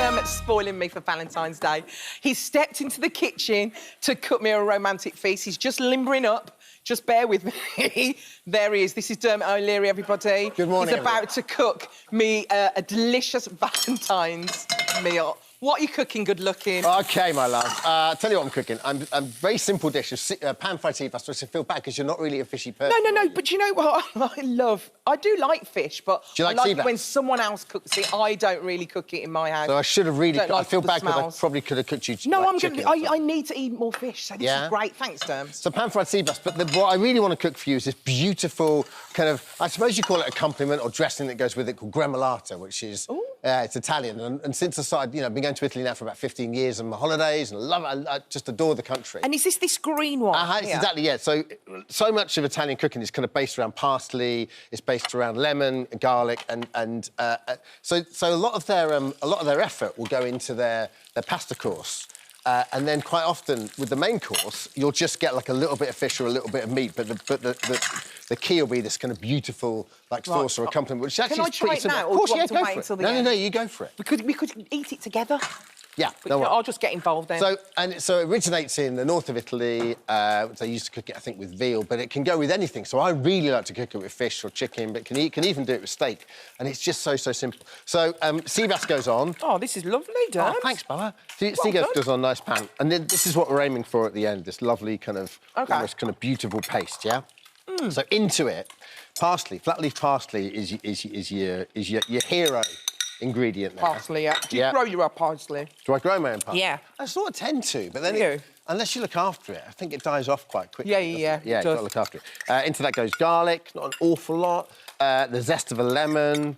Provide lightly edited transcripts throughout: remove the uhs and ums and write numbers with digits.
Dermot spoiling me for Valentine's Day. He's stepped into the kitchen to cook me a romantic feast. He's just limbering up. Just bear with me. There he is. This is Dermot O'Leary, everybody. Good morning, He's about to cook me a delicious Valentine's meal. What are you cooking, good looking? OK, my love. Tell you what I'm cooking. I'm very simple dish of pan-fried sea bass, which I feel bad because you're not really a fishy person. No, but you know what I love? I do like fish, but do you like I like sea it bass? when someone else cooks it. I don't really cook it in my house. So I should have really... I feel bad because smells. I probably could have cooked you No, like, chicken. I need to eat more fish, so this is great. Thanks, Derm. So pan-fried sea bass, but what I really want to cook for you is this beautiful kind of... I suppose you call it a accompaniment or dressing that goes with it called gremolata, which is... it's Italian, and since I started, you know, I've been going to Italy now for about 15 years on my holidays, and I love it. I just adore the country. And is this green one? It's exactly, yeah. So much of Italian cooking is kind of based around parsley, it's based around lemon, garlic, and so a lot of their effort will go into their pasta course. And then quite often with the main course, you'll just get like a little bit of fish or a little bit of meat, but the key will be this kind of beautiful sauce or accompaniment, which actually is pretty simple. Now, or do you want to wait until the end? No, you go for it. We could eat it together. Yeah, I'll just get involved then. So it originates in the north of Italy. They used to cook it, I think, with veal, but it can go with anything. So I really like to cook it with fish or chicken, but can even do it with steak. And it's just so simple. So sea bass goes on. Oh, this is lovely, Derm. Oh, thanks, Bella. Sea bass goes on nice pan, and then this is what we're aiming for at the end. This lovely kind of almost kind of beautiful paste, yeah. So into it, parsley, flat leaf parsley is your hero ingredient there. Parsley, yeah. Do you grow your own parsley? Do I grow my own parsley? Yeah. I sort of tend to, but then unless you look after it, I think it dies off quite quickly. Yeah, you've got to look after it. Into that goes garlic, not an awful lot, the zest of a lemon,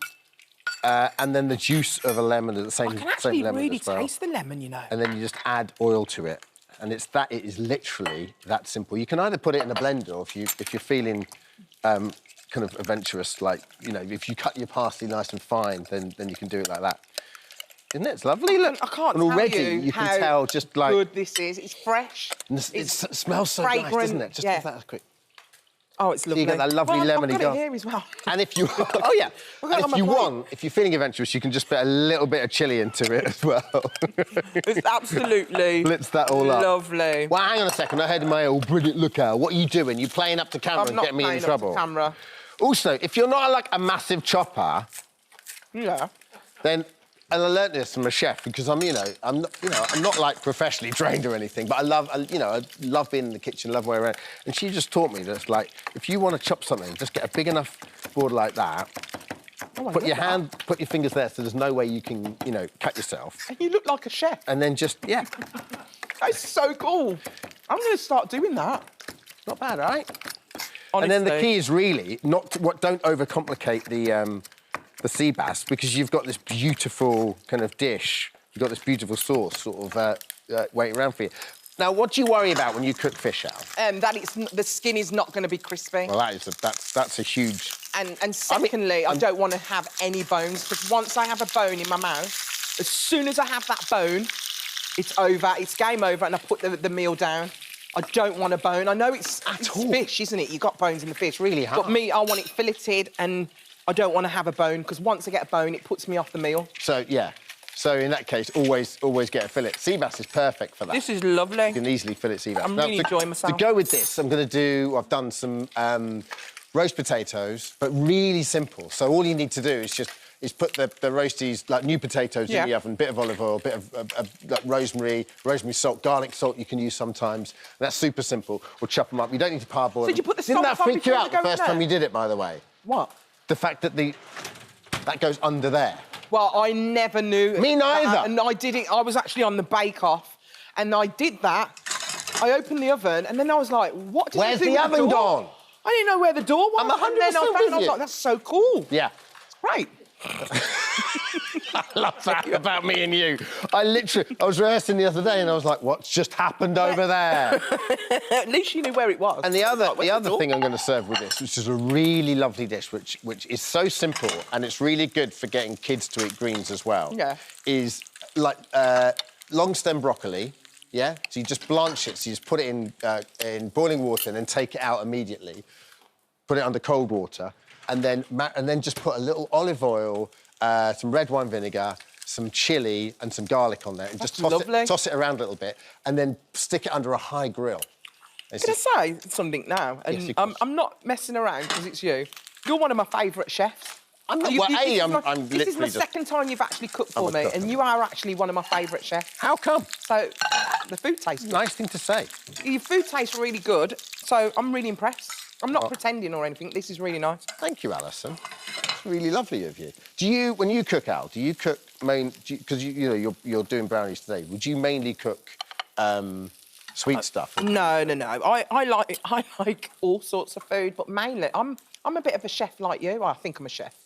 and then the juice of a lemon at the same lemon as well. I can actually really taste the lemon, you know. And then you just add oil to it, and it is literally that simple. You can either put it in a blender, or if you're feeling kind of adventurous, like, you know, if you cut your parsley nice and fine, then you can do it like that. Isn't it? It's lovely, look. I can't and already you can tell just like... good this is. It's fresh. It smells so nice, doesn't it? Just give that a quick... Oh, it's lovely. So you get that lovely lemony I've got it here as well. And if you... oh, yeah. And if you're feeling adventurous, you can just put a little bit of chilli into it as well. It's absolutely... blitz that all up. Lovely. Well, hang on a second. I heard my old brilliant lookout. What are you doing? You playing up to camera and getting me in trouble? I'm not playing up to camera. Also, if you're not, like, a massive chopper... Yeah. Then... And I learnt this from a chef because I'm not like professionally trained or anything, but I love being in the kitchen, love where around. And she just taught me that, like, if you want to chop something, just get a big enough board like that. Put your fingers there, so there's no way you can, cut yourself. And you look like a chef. And then just That's so cool. I'm going to start doing that. Not bad, right? Honestly. And then the key is really don't overcomplicate the sea bass, because you've got this beautiful kind of dish, you've got this beautiful sauce sort of waiting around for you. Now, what do you worry about when you cook fish, Al? That the skin is not going to be crispy. Well, that's a huge... And secondly, I don't want to have any bones, because once I have a bone in my mouth, as soon as I have that bone, it's over, it's game over, and I put the meal down. I don't want a bone. I know it's fish, isn't it? You've got bones in the fish. Really hard. But me, I want it filleted, and I don't want to have a bone, because once I get a bone, it puts me off the meal. So, yeah. So, in that case, always get a fillet. Sea bass is perfect for that. This is lovely. You can easily fillet sea bass. I'm really enjoying myself. To go with this, I've done some roast potatoes, but really simple. So all you need to do is put the roasties, like new potatoes, in the oven, bit of olive oil, bit of like rosemary salt, garlic salt you can use sometimes. And that's super simple. We'll chop them up. You don't need to parboil them. Did you put the salt Didn't that freak you out the first time you did it, by the way? What? The fact that that goes under there. Well, I never knew. Me neither. And I did it. I was actually on the bake-off, and I did that. I opened the oven, and then I was like, "What? Where's the oven gone? I didn't know where the door was. I'm 100% and then I was like, "That's so cool." Yeah. It's great. I love that about me and you. I was rehearsing the other day and I was like, what's just happened over there? At least you knew where it was. And the other thing I'm going to serve with this, which is a really lovely dish, which is so simple and it's really good for getting kids to eat greens as well, is like long stem broccoli, yeah? So you just blanch it, so you just put it in boiling water and then take it out immediately, put it under cold water, and then just put a little olive oil, some red wine vinegar, some chilli and some garlic on there and That's just lovely. toss it around a little bit and then stick it under a high grill. Can I say something now? And Yes, I'm not messing around because it's you. You're one of my favourite chefs. I'm not, I'm This is literally my just... second time you've actually cooked for me, cook, and you are actually one of my favourite chefs. How come? So, the food tastes good. Nice thing to say. Your food tastes really good, so I'm really impressed. I'm not pretending or anything. This is really nice. Thank you, Alison. It's really lovely of you. Do you, when you cook, Al, do you cook because you're doing brownies today? Would you mainly cook sweet stuff? No. I like all sorts of food, but mainly I'm a bit of a chef like you. Well, I think I'm a chef,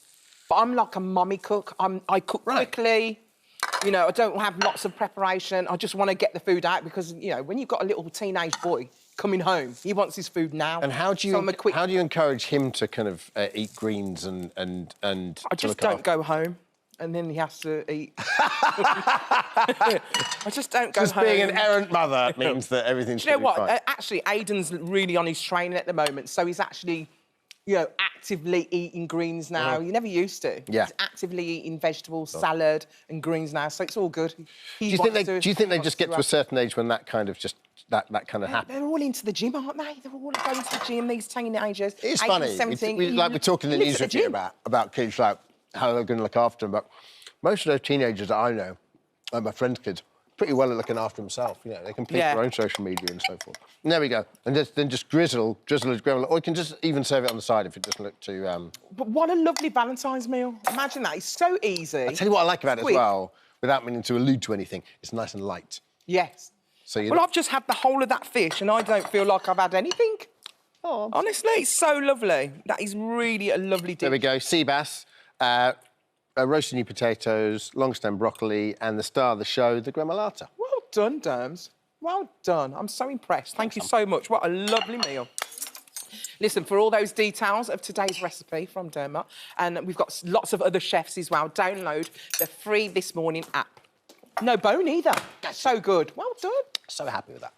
but I'm like a mummy cook. I cook quickly. You know, I don't have lots of preparation. I just want to get the food out because when you've got a little teenage boy coming home, he wants his food now. And how do you encourage him to kind of eat greens and I just don't go home. And then he has to eat. I just don't go home. Just being an errant mother means that everything's You know what? fine. Actually, Aiden's really on his training at the moment, so he's actually, actively eating greens now. He never used to. Yeah. He's actively eating vegetables, salad, and greens now, so it's all good. Do you think they just get to a certain age when that kind of that kind of happens? They're all into the gym, aren't they? They're all going to the gym. These teenagers. It's 18, funny. 17, We're talking in the news review about kids, like how they're going to look after them, but most of those teenagers that I know, like my friends' kids, pretty well at looking after themselves. They complete their own social media and so forth. And there we go. And then just drizzle as gravel, or you can just even serve it on the side if it doesn't look too... But what a lovely Valentine's meal. Imagine that. It's so easy. I tell you what I like about it as well, without meaning to allude to anything, it's nice and light. Yes. So I've just had the whole of that fish and I don't feel like I've had anything. Oh. Honestly, it's so lovely. That is really a lovely dish. There we go. Sea bass, roasted new potatoes, long stem broccoli, and the star of the show, the gremolata. Well done, Derms. Well done. I'm so impressed. Thank you so much. What a lovely meal. Listen, for all those details of today's recipe from Dermot, and we've got lots of other chefs as well, download the free This Morning app. No bone either. That's so good. Well done. So happy with that.